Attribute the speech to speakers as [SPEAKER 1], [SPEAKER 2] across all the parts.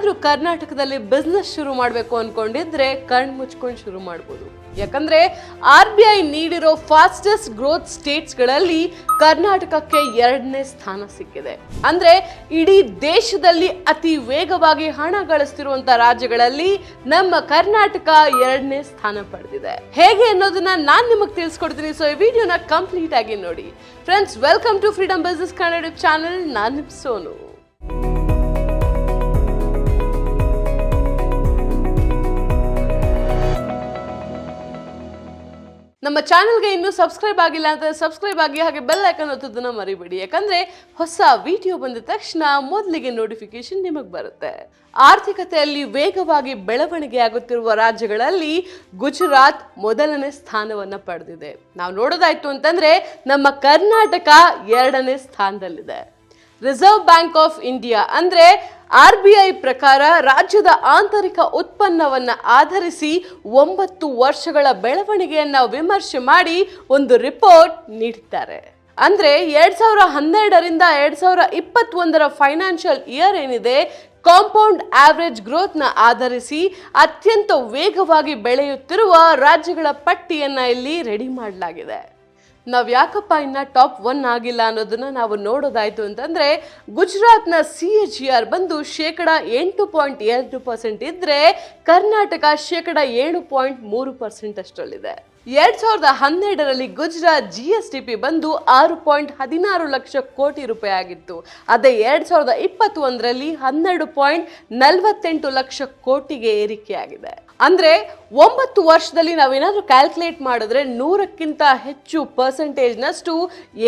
[SPEAKER 1] ನೀವೇನಾದ್ರೂ ಕರ್ನಾಟಕದಲ್ಲಿ ಬಿಸ್ನೆಸ್ ಶುರು ಮಾಡಬೇಕು ಅನ್ಕೊಂಡಿದ್ರೆ ಕಣ್ಣು ಮುಚ್ಕೊಂಡು ಶುರು ಮಾಡಬಹುದು. ಯಾಕಂದ್ರೆ RBI ನೀಡಿರೋ ಫಾಸ್ಟೆಸ್ಟ್ ಗ್ರೋತ್ ಸ್ಟೇಟ್ಸ್ ಗಳಲ್ಲಿ ಕರ್ನಾಟಕಕ್ಕೆ 2ನೇ ಸ್ಥಾನ ಸಿಕ್ಕಿದೆ. ಅಂದ್ರೆ ಇಡೀ ದೇಶದಲ್ಲಿ ಅತಿ ವೇಗವಾಗಿ ಹಣ ಗಳಿಸ್ತಿರುವಂತ ರಾಜ್ಯಗಳಲ್ಲಿ ನಮ್ಮ ಕರ್ನಾಟಕ 2ನೇ ಸ್ಥಾನ ಪಡೆದಿದೆ. ಹೇಗೆ ಅನ್ನೋದನ್ನ ನಾನ್ ನಿಮಗೆ ತಿಳಿಸ್ಕೊಡ್ತೀನಿ. ಸೊ ಈ ವಿಡಿಯೋನ ಕಂಪ್ಲೀಟ್ ಆಗಿ ನೋಡಿ. Friends, welcome to freedom business Kannada channel. ನಾನು ಸೋನು. ನಮ್ಮ ಚಾನೆಲ್ಗೆ ಇನ್ನೂ ಸಬ್ಸ್ಕ್ರೈಬ್ ಆಗಿಲ್ಲ ಅಂತ ಸಬ್ಸ್ಕ್ರೈಬ್ ಆಗಿ, ಹಾಗೆ ಬೆಲ್ ಐಕಾನ್ ಒತ್ತೋದನ್ನ ಮರಿಬೇಡಿ. ಯಾಕಂದ್ರೆ ಹೊಸ ವಿಡಿಯೋ ಬಂದ ತಕ್ಷಣ ಮೊದಲಿಗೆ ನೋಟಿಫಿಕೇಶನ್ ನಿಮಗೆ ಬರುತ್ತೆ. ಆರ್ಥಿಕತೆಯಲ್ಲಿ ವೇಗವಾಗಿ ಬೆಳವಣಿಗೆ ಆಗುತ್ತಿರುವ ರಾಜ್ಯಗಳಲ್ಲಿ ಗುಜರಾತ್ ಮೊದಲನೇ ಸ್ಥಾನವನ್ನ ಪಡೆದಿದೆ. ನಾವು ನೋಡೋದಾಯ್ತು ಅಂತಂದ್ರೆ ನಮ್ಮ ಕರ್ನಾಟಕ 2ನೇ ಸ್ಥಾನದಲ್ಲಿದೆ. ರಿಸರ್ವ್ ಬ್ಯಾಂಕ್ ಆಫ್ ಇಂಡಿಯಾ ಅಂದ್ರೆ RBI ಪ್ರಕಾರ ರಾಜ್ಯದ ಆಂತರಿಕ ಉತ್ಪನ್ನವನ್ನ ಆಧರಿಸಿ 9 ವರ್ಷಗಳ ಬೆಳವಣಿಗೆಯನ್ನ ವಿಮರ್ಶೆ ಮಾಡಿ ಒಂದು ರಿಪೋರ್ಟ್ ನೀಡಿದ್ದಾರೆ. ಅಂದ್ರೆ 2012ರಿಂದ 2021ರ ಫೈನಾನ್ಷಿಯಲ್ ಇಯರ್ ಏನಿದೆ, ಕಾಂಪೌಂಡ್ ಆವರೇಜ್ ಗ್ರೋತ್ ನ ಆಧರಿಸಿ ಅತ್ಯಂತ ವೇಗವಾಗಿ ಬೆಳೆಯುತ್ತಿರುವ ರಾಜ್ಯಗಳ ಪಟ್ಟಿಯನ್ನ ಇಲ್ಲಿ ರೆಡಿ ಮಾಡಲಾಗಿದೆ. ನಾವ್ ಯಾಕಪ್ಪ ಇನ್ನ ಟಾಪ್ 1 ಆಗಿಲ್ಲ ಅನ್ನೋದನ್ನ ನಾವು ನೋಡೋದಾಯ್ತು ಅಂತಂದ್ರೆ, ಗುಜರಾತ್ನ CAGR ಬಂದು 8.2% ಇದ್ರೆ ಕರ್ನಾಟಕ 7.3% ಅಷ್ಟರಲ್ಲಿದೆ. 2012ರಲ್ಲಿ ಗುಜರಾತ್ GSDP ಬಂದು 6.16 ಲಕ್ಷ ಕೋಟಿ ರೂಪಾಯಿ ಆಗಿತ್ತು. ಅದೇ 2021ರಲ್ಲಿ 12.48 ಲಕ್ಷ ಕೋಟಿಗೆ ಏರಿಕೆಯಾಗಿದೆ. ಅಂದ್ರೆ 9 ವರ್ಷದಲ್ಲಿ ನಾವೇನಾದ್ರೂ ಕ್ಯಾಲ್ಕುಲೇಟ್ ಮಾಡಿದ್ರೆ 100ಕ್ಕಿಂತ ಹೆಚ್ಚು ಪರ್ಸೆಂಟೇಜ್ನಷ್ಟು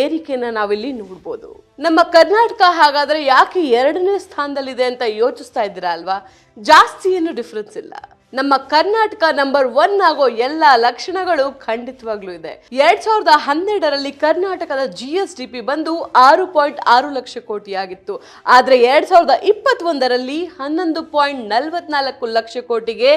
[SPEAKER 1] ಏರಿಕೆನ ನಾವಿಲ್ಲಿ ನೋಡ್ಬೋದು. ನಮ್ಮ ಕರ್ನಾಟಕ ಹಾಗಾದ್ರೆ ಯಾಕೆ 2ನೇ ಸ್ಥಾನದಲ್ಲಿದೆ ಅಂತ ಯೋಚಿಸ್ತಾ ಇದ್ದೀರಾ ಅಲ್ವಾ? ಜಾಸ್ತಿ ಏನು ಡಿಫ್ರೆನ್ಸ್ ಇಲ್ಲ. ನಮ್ಮ ಕರ್ನಾಟಕ ನಂಬರ್ 1 ಆಗೋ ಎಲ್ಲ ಲಕ್ಷಣಗಳು ಖಂಡಿತವಾಗ್ಲೂ ಇದೆ. 2012ರಲ್ಲಿ ಕರ್ನಾಟಕದ GSDP ಬಂದು 6.6 ಲಕ್ಷ ಕೋಟಿ ಆಗಿತ್ತು. ಆದ್ರೆ 2021ರಲ್ಲಿ 11.44 ಲಕ್ಷ ಕೋಟಿಗೆ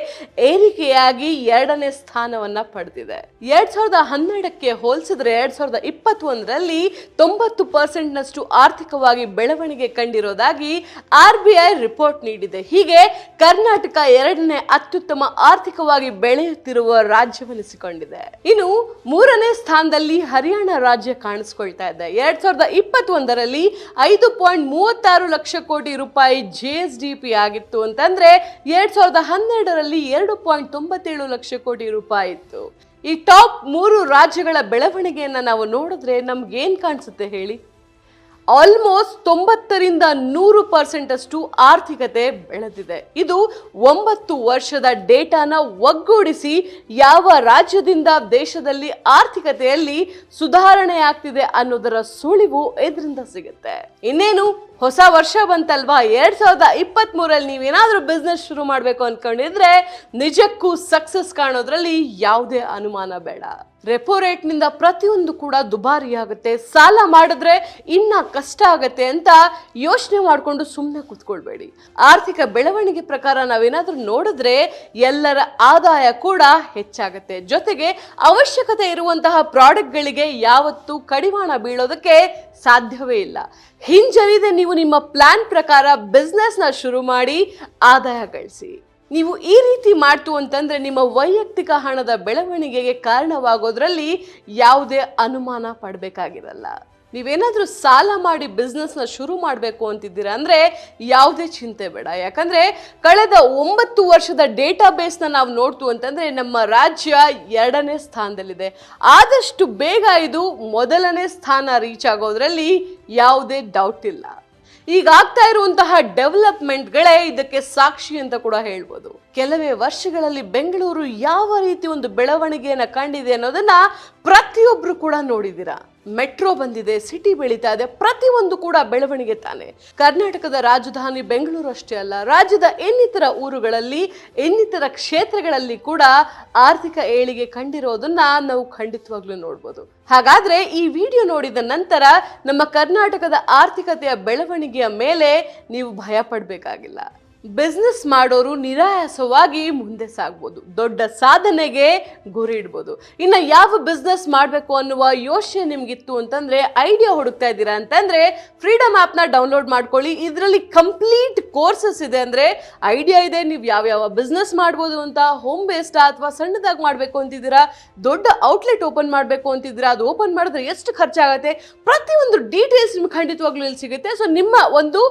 [SPEAKER 1] ಏರಿಕೆಯಾಗಿ 2ನೇ ಸ್ಥಾನವನ್ನ ಪಡೆದಿದೆ. 2012ಕ್ಕೆ ಹೋಲಿಸಿದ್ರೆ 2021ರಲ್ಲಿ 90% ನಷ್ಟು ಆರ್ಥಿಕವಾಗಿ ಬೆಳವಣಿಗೆ ಕಂಡಿರೋದಾಗಿ RBI ರಿಪೋರ್ಟ್ ನೀಡಿದೆ. ಹೀಗೆ ಕರ್ನಾಟಕ 2ನೇ ಅತ್ಯುತ್ತಮ ಆರ್ಥಿಕವಾಗಿ ಬೆಳೆಯುತ್ತಿರುವ ರಾಜ್ಯವನ್ನಿಸಿಕೊಂಡಿದೆ. ಇನ್ನು 3ನೇ ಸ್ಥಾನದಲ್ಲಿ ಹರಿಯಾಣ ರಾಜ್ಯ ಕಾಣಿಸ್ಕೊಳ್ತಾ ಇದೆ. 2021ರಲ್ಲಿ 5.36 ಲಕ್ಷ ಕೋಟಿ ರೂಪಾಯಿ GSDP ಆಗಿತ್ತು ಅಂತಂದ್ರೆ 2012ರಲ್ಲಿ 2.97 ಲಕ್ಷ ಕೋಟಿ ರೂಪಾಯಿ ಇತ್ತು. ಈ ಟಾಪ್ 3 ರಾಜ್ಯಗಳ ಬೆಳವಣಿಗೆಯನ್ನ ನಾವು ನೋಡಿದ್ರೆ ನಮ್ಗೆ ಏನ್ ಕಾಣಿಸುತ್ತೆ ಹೇಳಿ? ಆಲ್ಮೋಸ್ಟ್ 90ರಿಂದ 100% ಅಷ್ಟು ಆರ್ಥಿಕತೆ ಬೆಳೆದಿದೆ. ಇದು 9 ವರ್ಷದ ಡೇಟಾನ ಒಗ್ಗೂಡಿಸಿ ಯಾವ ರಾಜ್ಯದಿಂದ ದೇಶದಲ್ಲಿ ಆರ್ಥಿಕತೆಯಲ್ಲಿ ಸುಧಾರಣೆ ಆಗ್ತಿದೆ ಅನ್ನೋದರ ಸುಳಿವು ಇದರಿಂದ ಸಿಗುತ್ತೆ. ಇನ್ನೇನು ಹೊಸ ವರ್ಷ ಬಂತಲ್ವಾ? 2023ರಲ್ಲಿ ನೀವೇನಾದ್ರೂ ಬಿಸ್ನೆಸ್ ಶುರು ಮಾಡಬೇಕು ಅನ್ಕೊಂಡಿದ್ರೆ ನಿಜಕ್ಕೂ ಸಕ್ಸಸ್ ಕಾಣೋದ್ರಲ್ಲಿ ಯಾವುದೇ ಅನುಮಾನ ಬೇಡ. ರೆಪೋ ರೇಟ್ ನಿಂದ ಪ್ರತಿಯೊಂದು ಕೂಡ ದುಬಾರಿ ಆಗುತ್ತೆ, ಸಾಲ ಮಾಡಿದ್ರೆ ಇನ್ನ ಕಷ್ಟ ಆಗತ್ತೆ ಅಂತ ಯೋಚನೆ ಮಾಡಿಕೊಂಡು ಸುಮ್ಮನೆ ಕೂತ್ಕೊಳ್ಬೇಡಿ. ಆರ್ಥಿಕ ಬೆಳವಣಿಗೆ ಪ್ರಕಾರ ನಾವೇನಾದ್ರೂ ನೋಡಿದ್ರೆ ಎಲ್ಲರ ಆದಾಯ ಕೂಡ ಹೆಚ್ಚಾಗತ್ತೆ. ಜೊತೆಗೆ ಅವಶ್ಯಕತೆ ಇರುವಂತಹ ಪ್ರಾಡಕ್ಟ್ಗಳಿಗೆ ಯಾವತ್ತೂ ಕಡಿವಾಣ ಬೀಳೋದಕ್ಕೆ ಸಾಧ್ಯವೇ ಇಲ್ಲ. ಹಿಂಜರಿದೆ ನೀವು ನಿಮ್ಮ ಪ್ಲಾನ್ ಪ್ರಕಾರ ಬಿಸ್ನೆಸ್ ನ ಶುರು ಮಾಡಿ ಆದಾಯ ಗಳಿಸಿ. ನೀವು ಈ ರೀತಿ ಮಾಡ್ತು ಅಂತಂದ್ರೆ ನಿಮ್ಮ ವೈಯಕ್ತಿಕ ಹಣದ ಬೆಳವಣಿಗೆಗೆ ಕಾರಣವಾಗೋದ್ರಲ್ಲಿ ಯಾವುದೇ ಅನುಮಾನ ಪಡಬೇಕಾಗಿರಲ್ಲ. ನೀವೇನಾದ್ರೂ ಸಾಲ ಮಾಡಿ ಬಿಸ್ನೆಸ್ ನ ಶುರು ಮಾಡಬೇಕು ಅಂತಿದ್ದೀರಾ ಅಂದ್ರೆ ಯಾವುದೇ ಚಿಂತೆ ಬೇಡ. ಯಾಕಂದ್ರೆ ಕಳೆದ 9 ವರ್ಷದ ಡೇಟಾ ಬೇಸ್ ನ ನಾವು ನೋಡ್ತು ಅಂತಂದ್ರೆ ನಮ್ಮ ರಾಜ್ಯ 2ನೇ ಸ್ಥಾನದಲ್ಲಿದೆ. ಆದಷ್ಟು ಬೇಗ ಇದು ಮೊದಲನೇ ಸ್ಥಾನ ರೀಚ್ ಆಗೋದ್ರಲ್ಲಿ ಯಾವುದೇ ಡೌಟ್ ಇಲ್ಲ. ಈಗ ಆಗ್ತಾ ಇರುವಂತಹ ಡೆವಲಪ್ಮೆಂಟ್ಗಳೇ ಇದಕ್ಕೆ ಸಾಕ್ಷಿ ಅಂತ ಕೂಡ ಹೇಳ್ಬೋದು. ಕೆಲವೇ ವರ್ಷಗಳಲ್ಲಿ ಬೆಂಗಳೂರು ಯಾವ ರೀತಿ ಒಂದು ಬೆಳವಣಿಗೆಯನ್ನ ಕಂಡಿದೆ ಅನ್ನೋದನ್ನ ಪ್ರತಿಯೊಬ್ರು ಕೂಡ ನೋಡಿದ್ದೀರಾ. ಮೆಟ್ರೋ ಬಂದಿದೆ, ಸಿಟಿ ಬೆಳೀತಾ ಇದೆ, ಪ್ರತಿಯೊಂದು ಕೂಡ ಬೆಳವಣಿಗೆ ತಾನೆ. ಕರ್ನಾಟಕದ ರಾಜಧಾನಿ ಬೆಂಗಳೂರು ಅಷ್ಟೇ ಅಲ್ಲ, ರಾಜ್ಯದ ಇನ್ನಿತರ ಊರುಗಳಲ್ಲಿ ಇನ್ನಿತರ ಕ್ಷೇತ್ರಗಳಲ್ಲಿ ಕೂಡ ಆರ್ಥಿಕ ಏಳಿಗೆ ಕಂಡಿರೋದನ್ನ ನಾವು ಖಂಡಿತವಾಗ್ಲೂ ನೋಡ್ಬೋದು. ಹಾಗಾದ್ರೆ ಈ ವಿಡಿಯೋ ನೋಡಿದ ನಂತರ ನಮ್ಮ ಕರ್ನಾಟಕದ ಆರ್ಥಿಕತೆಯ ಬೆಳವಣಿಗೆಯ ಮೇಲೆ ನೀವು ಭಯ ಪಡಬೇಕಾಗಿಲ್ಲ. ಬಿಸ್ನೆಸ್ ಮಾಡೋರು ನಿರಾಯಾಸವಾಗಿ ಮುಂದೆ ಸಾಗ್ಬೋದು, ದೊಡ್ಡ ಸಾಧನೆಗೆ ಗುರಿ ಇಡ್ಬೋದು. ಇನ್ನು ಯಾವ ಬಿಸ್ನೆಸ್ ಮಾಡಬೇಕು ಅನ್ನುವ ಯೋಚನೆ ನಿಮ್ಗಿತ್ತು ಅಂತಂದ್ರೆ, ಐಡಿಯಾ ಹುಡುಕ್ತಾ ಇದ್ದೀರಾ ಅಂತಂದ್ರೆ ಫ್ರೀಡಮ್ ಆ್ಯಪ್ನ ಡೌನ್ಲೋಡ್ ಮಾಡ್ಕೊಳ್ಳಿ. ಇದರಲ್ಲಿ ಕಂಪ್ಲೀಟ್ ಕೋರ್ಸಸ್ ಇದೆ. ಅಂದರೆ ಐಡಿಯಾ ಇದೆ, ನೀವು ಯಾವ್ಯಾವ ಬಿಸ್ನೆಸ್ ಮಾಡ್ಬೋದು ಅಂತ, ಹೋಮ್ ಬೇಸ್ಡ್ ಅಥವಾ ಸಣ್ಣದಾಗಿ ಮಾಡಬೇಕು ಅಂತಿದ್ದೀರಾ, ದೊಡ್ಡ ಔಟ್ಲೆಟ್ ಓಪನ್ ಮಾಡಬೇಕು ಅಂತಿದ್ದೀರಾ, ಅದು ಓಪನ್ ಮಾಡಿದ್ರೆ ಎಷ್ಟು ಖರ್ಚಾಗುತ್ತೆ, ಪ್ರತಿಯೊಂದು ಡೀಟೇಲ್ಸ್ ನಿಮ್ಗೆ ಖಂಡಿತವಾಗ್ಲೂ ಇಲ್ಲಿ ಸಿಗುತ್ತೆ. ಸೊ ನಿಮ್ಮ ಒಂದು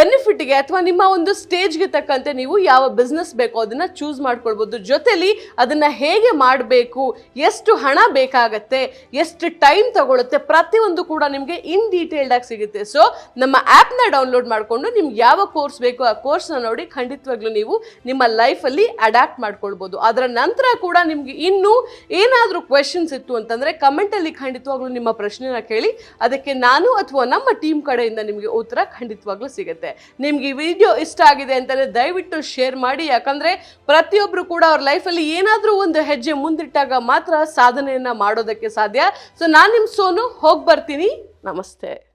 [SPEAKER 1] ಬೆನಿಫಿಟ್ಗೆ ಅಥವಾ ನಿಮ್ಮ ಒಂದು ಸ್ಟೇಜ್ಗೆ ತಕ್ಕಂತೆ ನೀವು ಯಾವ ಬಿಸ್ನೆಸ್ ಬೇಕೋ ಅದನ್ನ ಚೂಸ್ ಮಾಡ್ಕೊಳ್ಬಹುದು. ಜೊತೆಲಿ ಅದನ್ನ ಹೇಗೆ ಮಾಡಬೇಕು, ಎಷ್ಟು ಹಣ ಬೇಕಾಗತ್ತೆ, ಎಷ್ಟು ಟೈಮ್ ತಗೊಳುತ್ತೆ, ಪ್ರತಿಯೊಂದು ಕೂಡ ನಿಮಗೆ ಇನ್ ಡೀಟೇಲ್ಡ್ ಆಗಿ ಸಿಗುತ್ತೆ. ಸೊ ನಮ್ಮ ಆ್ಯಪ್ನ ಡೌನ್ಲೋಡ್ ಮಾಡಿಕೊಂಡು ನಿಮ್ಗೆ ಯಾವ ಕೋರ್ಸ್ ಬೇಕೋ ಆ ಕೋರ್ಸ್ನ ನೋಡಿ ಖಂಡಿತವಾಗ್ಲೂ ನೀವು ನಿಮ್ಮ ಲೈಫಲ್ಲಿ ಅಡ್ಯಾಪ್ಟ್ ಮಾಡ್ಕೊಳ್ಬೋದು. ಅದರ ನಂತರ ಕೂಡ ನಿಮ್ಗೆ ಇನ್ನೂ ಏನಾದರೂ ಕ್ವೆಶನ್ಸ್ ಇತ್ತು ಅಂತಂದ್ರೆ ಕಮೆಂಟಲ್ಲಿ ಖಂಡಿತವಾಗ್ಲೂ ನಿಮ್ಮ ಪ್ರಶ್ನೆನ ಕೇಳಿ, ಅದಕ್ಕೆ ನಾನು ಅಥವಾ ನಮ್ಮ ಟೀಮ್ ಕಡೆಯಿಂದ ನಿಮಗೆ ಉತ್ತರ ಖಂಡಿತವಾಗ್ಲೂ ಸಿಗುತ್ತೆ. ನಿಮ್ಗೆ ಈ ವಿಡಿಯೋ ಇಷ್ಟ ಆಗಿದೆ ಅಂತ ದಯವಿಟ್ಟು ಶೇರ್ ಮಾಡಿ. ಯಾಕಂದ್ರೆ ಪ್ರತಿಯೊಬ್ರು ಕೂಡ ಅವ್ರ ಲೈಫಲ್ಲಿ ಏನಾದ್ರೂ ಒಂದು ಹೆಜ್ಜೆ ಮುಂದಿಟ್ಟಾಗ ಮಾತ್ರ ಸಾಧನೆಯನ್ನ ಮಾಡೋದಕ್ಕೆ ಸಾಧ್ಯ. ಸೊ ನಾನು ನಿಮ್ ಸೋನು, ಹೋಗಿ ಬರ್ತೀನಿ. ನಮಸ್ತೆ.